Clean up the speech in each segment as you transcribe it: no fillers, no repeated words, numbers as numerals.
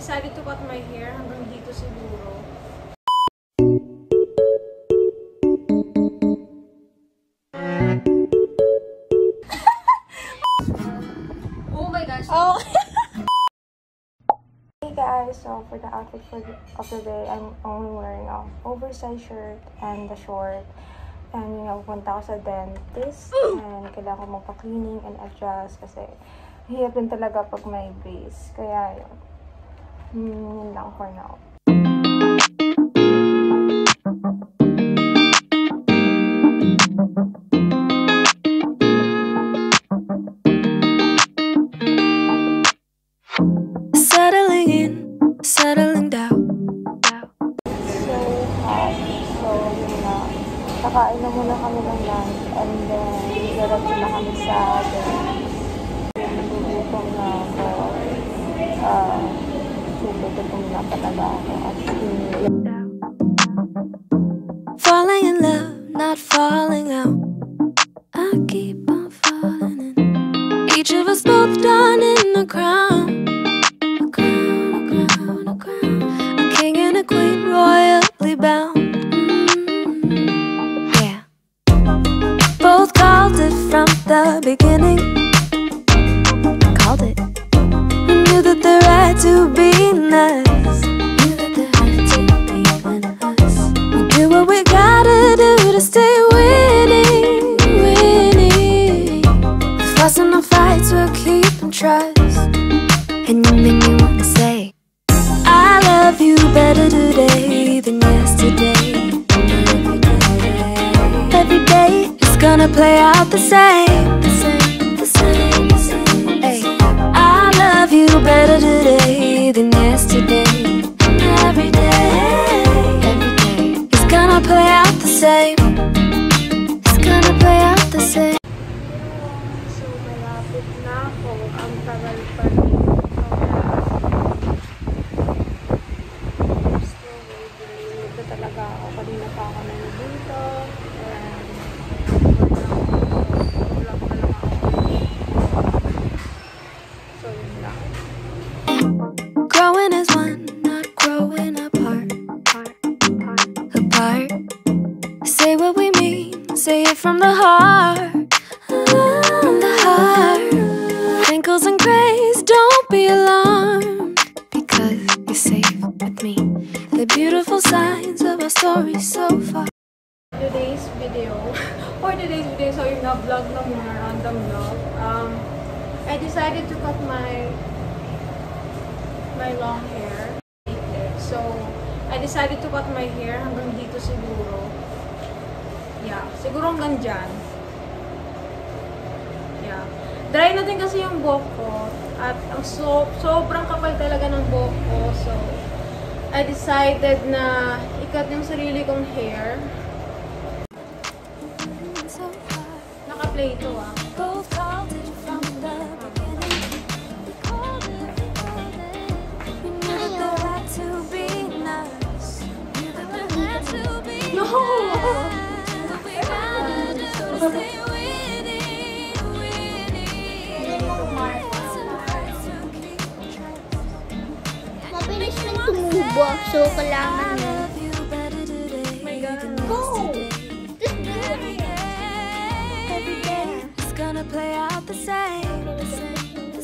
Decided to cut my hair hanggang dito siguro. Oh my gosh. Oh. Hey guys, so for the outfit of the day, I'm only wearing an oversized shirt and the short. And yung pupunta ako sa dentist and kailangan ko magpa-cleaning and adjust kasi hirap din talaga pag may brace. Kaya yun lang for now. Settling in, settling down. So hot. So yun na. Kakain na muna kami ng lunch and then diretso na kami sa nagugutom na ako. Super gutom na talaga ako at Falling in love, not falling out. I keep on falling in. Each of us both done in a crown. A crown, a crown, a crown. A king and a queen, royally bound. Yeah. Both called it from the beginning. Called it. We knew that the right to be nice. Knew that the right to be us. We do what we gotta do to stay winning, winning. With fuss and no fights, we'll keep and trust. And you make me wanna say, I love you better today than yesterday. Every day is gonna play out the same, the same, the same, the same. Hey, I love you better today than yesterday. Every day is gonna play out the same. It's gonna play out the same. So malapit na ako. Ang tagal pa rin. Ito talaga ako. Kanina pa ako nandito. And vlog pa lang ako. So yun lang. Growing as one, not growing apart. Apart. Say what we mean, say it from the heart. From the heart. Wrinkles and grays, don't be alarmed, because you're safe with me. The beautiful signs of our story so far. Today's video, so yung na-vlog na muna, random vlog. I decided to cut my long hair. So, I decided to cut my hair hanggang dito siguro. Yeah, siguro hanggang dyan. Yeah. Dry na din kasi yung buhok ko. At ang sobrang kapal talaga ng buhok ko. So, I decided na ikat yung sarili kong hair. Naka-play ito ah. Both called it from the beginning. We called it. We knew that the right to be nice. Knew that the right to be No! nice. What we gotta do is stay winning, winning. Mabilis nang tumubo, so kailangan mo. Gonna play out the same. It's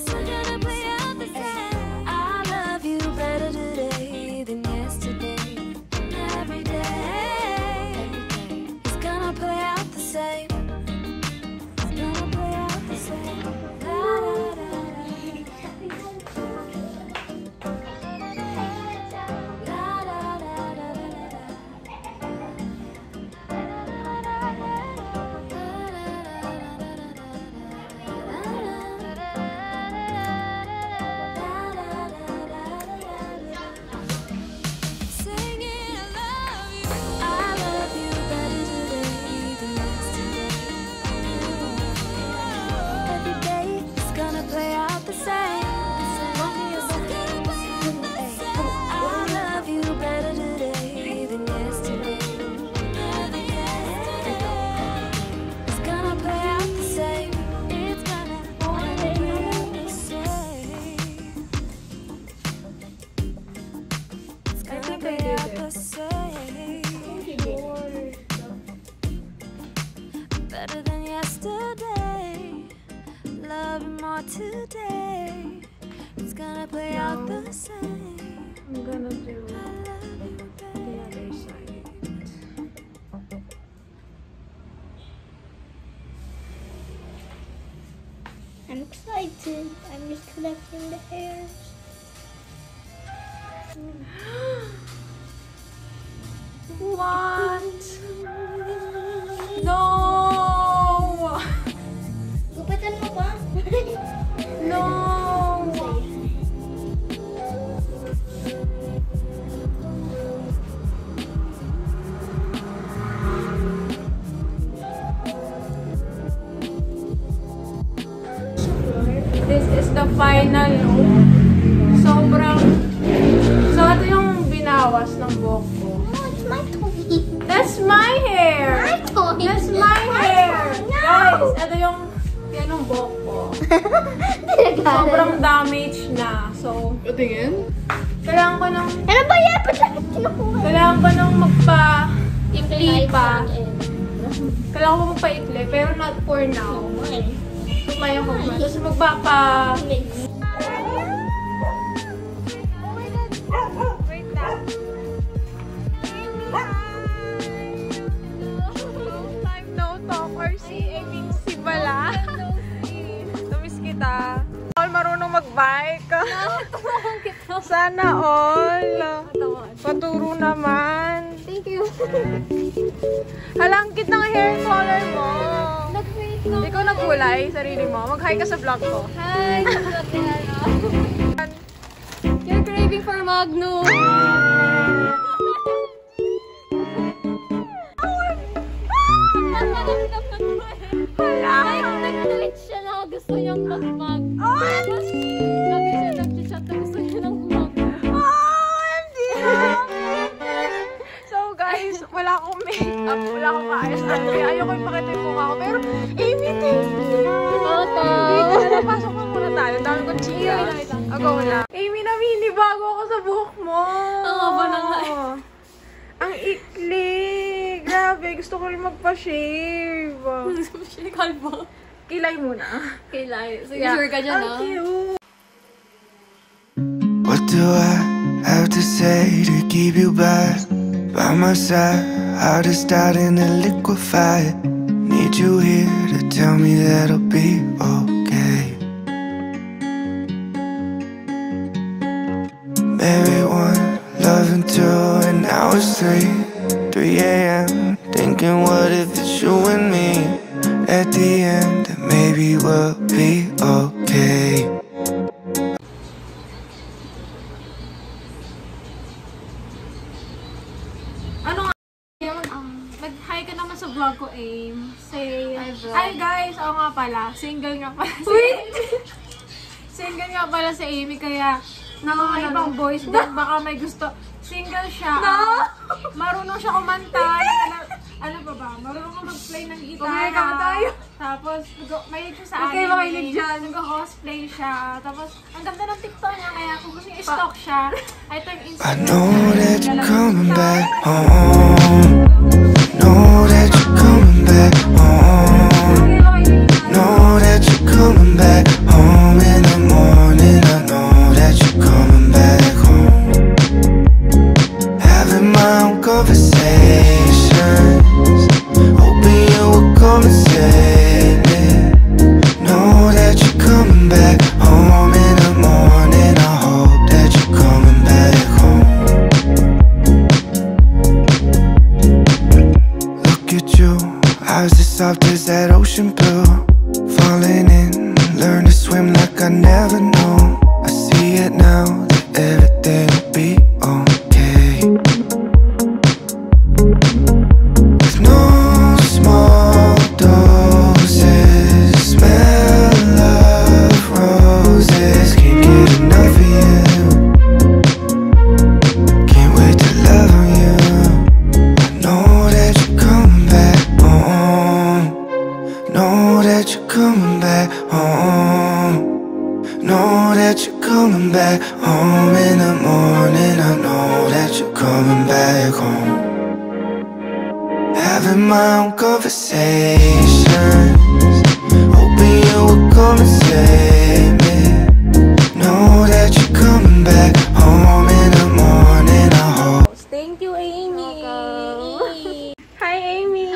gonna play out the same. I love you better today than yesterday. Every day it's gonna play out the same. It's gonna play out the same. today. It's gonna play out the same. I'm gonna do I love you, the babe. other side. I'm excited. I'm just collecting the hairs. What? No! Gupitan mo ba? No! This is the final look. Sobrang... So, ito yung binawas ng buhok ko. No, it's my toy. That's my hair! My toy. That's my hair! No! Guys, ito yung... Yan ang buhok ko. Sobrang damage na. So, Tingin? kailangan ko ng... Ano ba yan? Ba't natin kinukuha? Kailangan ko ng magpa-ikli pa. Eh. Kailangan ko magpa-ikli, pero not for now. So, kaya ko pa. Tapos magpapa... Wait lang. Long time no talker si Bala. Tumis kita. All marunong mag-bike. Sana all. Paturo naman. Thank you. Halang kit ng hair color mo. Nag-wait lang. Ikaw nagkulay, sarili mo. Mag-hi ka sa vlog ko. Hi! You're craving for Magnum! Nag-tweet siya na gusto niyang mag-mag. Tapos, lagi siya nag-chat na gusto niya ng Magnum. OMG! So guys, wala akong makeup, wala akong kaayos. Kaya ayoko ipakita yung mukha ko. Pero, Amy, thank you! Dito na, napasok na muna tayo. Dami kong chikas. Ako na. Amy, naminibago ako sa buhok mo. Ang haba na nga eh. Ang ikli. Grabe, gusto ko rin magpa-shave. Kalbo. Kilay muna. Kailan. Sige, sure ka dyan, Ang ah. cute. What do I have to say to keep you by my side? Heart is starting to liquefy. Need you here to tell me that I'll be okay. Maybe one, loving two, and now it's 3 a.m. Thinking what if it's you and me at the end, that maybe we'll be okay. Ano nga? Mag-hi ka naman sa vlog ko, Aim. Say, hi guys! Oo nga pala, single nga pala si Single nga pala si Amy, kaya na mga ibang boys doon, baka may gusto. Single siya. Marunong siya kumanta. Ano ba ba? Marunong ka mag-play ng gitara. Kami tayo. Tapos, mahilig siya sa Okay, mahilig dyan. Nag-cosplay siya. Tapos, ang ganda ng TikTok niya. Kaya kung gusto niya i-stalk siya, ay ito yung I Instagram. know that you're coming back home. Know that you're coming back home. Know that you're coming back home in the morning. I know that you're coming back home. Having my own conversations, hoping you will come and save me. Know that you're coming back home in the morning. I hope that you're coming back home. Look at you, eyes as soft as that ocean blue. Falling in, learn to swim like I never knew. I see it now, that everything will be okay. With no small doses, smell of roses. Can't get enough of you. Can't wait to love on you. I know that you're coming back home. Know that you're coming back home. Know that you're coming back home in the morning. I know that you're coming back home. Having my own conversations, hoping you will come and save me. Know that you're coming back home in the morning. I hope. Thank you, Amy. Hi, Amy.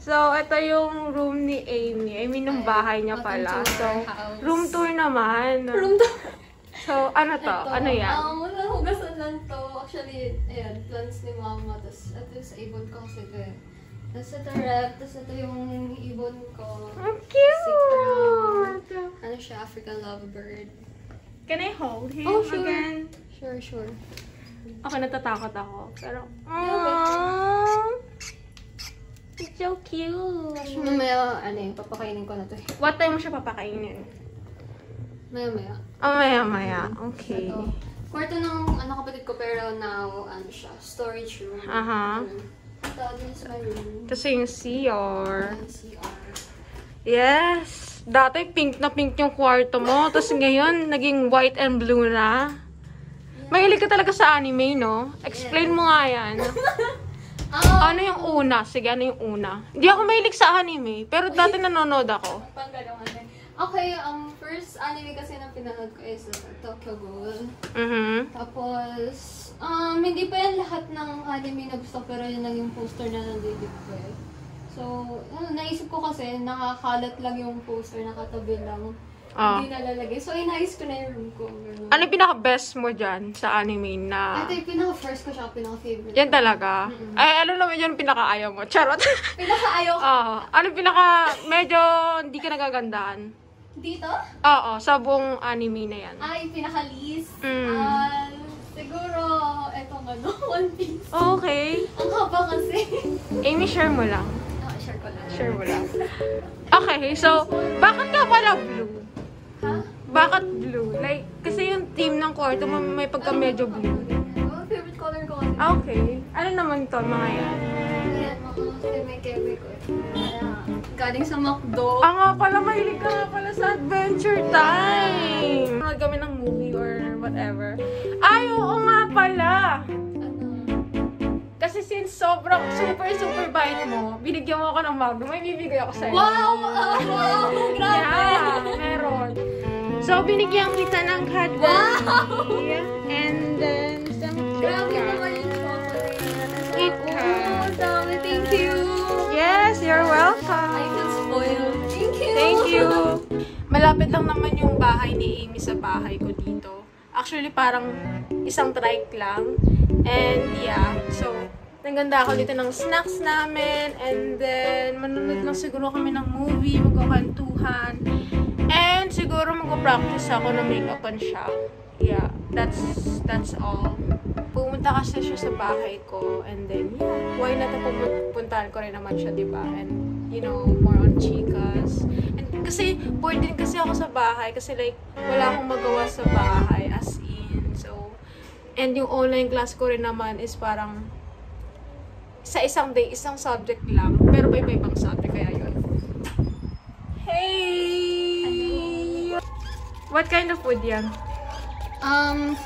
So, ito yung room ni Amy. I mean, yung bahay niya pala. So, room tour naman. Room tour. So, ano to? Ano yan? Hugasan lang to. Actually, ayan, plants ni mama. Tapos, ito sa ibon ko kasi ito eh. Tapos ito rep. Tapos ito yung ibon ko. Ang cute! Ano siya? African lovebird. Can I hold him sure. again? Sure. Okay, natatakot ako. Pero, it's so cute. Mamaya, papakainin ko na to. What time mo siya papakainin? Maya. Maya. Okay. Ito. Kwarto ng kapatid ko pero now, siya, storage room. Ito, din sa my room. Kasi yung CR. CR. Yes! Dati pink na pink yung kwarto mo. Tapos ngayon, naging white and blue na. Mahilig ka talaga sa anime, no? Explain mo nga yan. Ano yung una? Sige, ano yung una? Hindi ako mahilig sa anime. Pero dati nanonood ako. Okay, first anime kasi na pinanood ko is Tokyo Ghoul. Tapos, hindi pa yan lahat ng anime na gusto pero yun lang yung poster na nandito ko eh. So, naisip ko kasi nakakalat lang yung poster, nakatabi lang. Hindi nalalagay. So, inayos ko na yung room ko. Ano yung pinaka-best mo dyan sa anime na... Ito yung pinaka-first ko siya, pinaka-favorite. Yan talaga? Ay, ano naman yun pinaka-ayaw mo? Charot! Pinaka-ayaw ko? Ano pinaka... Medyo hindi ka nagagandaan? Dito? Oo, sa buong anime na yan. Ay, pinaka-least. Siguro, etong One Piece. Okay. Ang haba kasi. Amy, share mo lang. Share ko lang. Share mo lang. Okay, so, bakit ka pala blue? Ha? Bakit blue? Like, kasi yung theme ng kwarto mo may pagka medyo blue. Favorite color ko kasi. Okay. Ano naman to, mga yan? Yan, mga keme ko. Galing sa McDo. Nga pala, mahilig ka nga pala sa Adventure Time! Nanood kami ng movie or whatever. Ay, oo nga pala! Kasi since sobrang super bait mo, binigyan mo ako ng Magno, may bibigay ako sa'yo. Wow! Grabe! Yeah, meron. So, binigyan kita ng Cadbury. And then, some Grabe Kit naman yung chocolate. Kit Kat. Dami, thank you! Yes, you're welcome. I feel spoiled. Thank you! Thank you! Malapit lang naman yung bahay ni Amy sa bahay ko dito. Actually, parang isang trike lang. And yeah, so, naganda ako dito ng snacks namin. And then, manunod lang siguro kami ng movie, magkakantuhan. And siguro mag-practice ako na make-upan siya. Yeah, that's all. Pumunta kasi siya sa bahay ko. And then, yeah, why not pupuntahan ko rin naman siya, diba? And, you know, more on chicas. And kasi, bored din kasi ako sa bahay. Kasi like, wala akong magawa sa bahay as in. So, and yung online class ko rin naman is parang sa isang day, isang subject lang. Pero pa iba-ibang subject, kaya yun. Hey! What kind of food yan?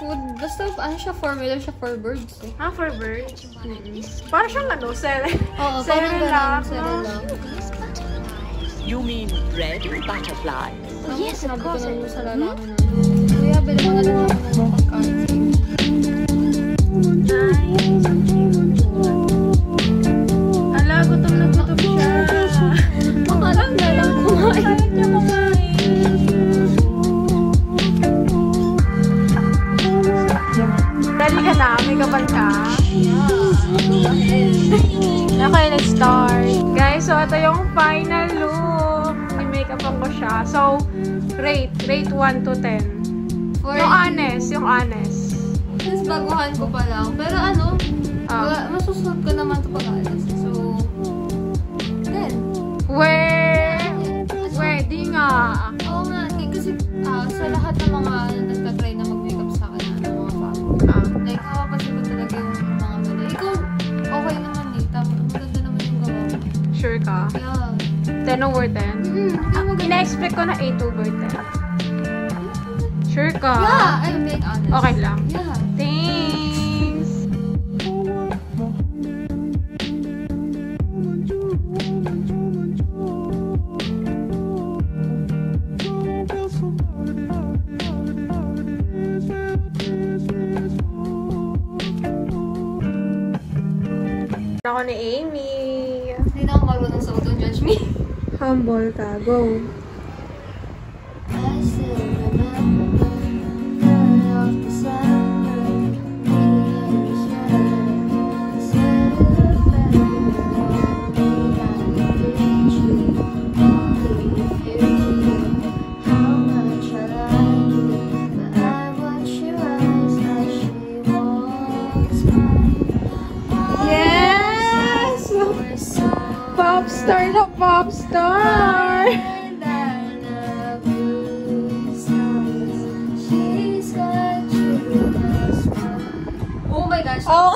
Food, basta siya, formula siya for birds eh. For birds? Parang siyang cereal. Oo, Cereal. You mean red butterfly? Yes, of course. Sa lalaman namin. Kuya, bili mo na lang ako ng pagkain. Ala, gutom na gutom siya. Makalang na lang kumain. Kaya niya kumain. Dali ka na, may kapal ka. Okay, let's start. Guys, so ito yung final look. May-makeupan ko siya. So, rate 1 to 10. Yung honest. Since baguhan ko pa lang. Pero masusunod ko naman ito pag-alas. So, 10. Di nga. Oo nga. Kasi sa lahat ng mga nagtatry na mag-makeup sa akin na mga bago. Like, mapapansin ko talaga yung mga mali. Ikaw, okay naman eh. Maganda naman yung gawa mo. Sure ka? Yeah. 10 over 10? Ina-expect ko na 8 over 10. Sure ka? Yeah, I'm being honest. Okay lang. Yeah. Thanks! Tumble ka. Go. I still remember third of December, meeting in the said it better than I reach you. Only if you knew how much I like you, but I watch your eyes as she walks by. Yes! Pop star na pop star! Oh my gosh. Oh!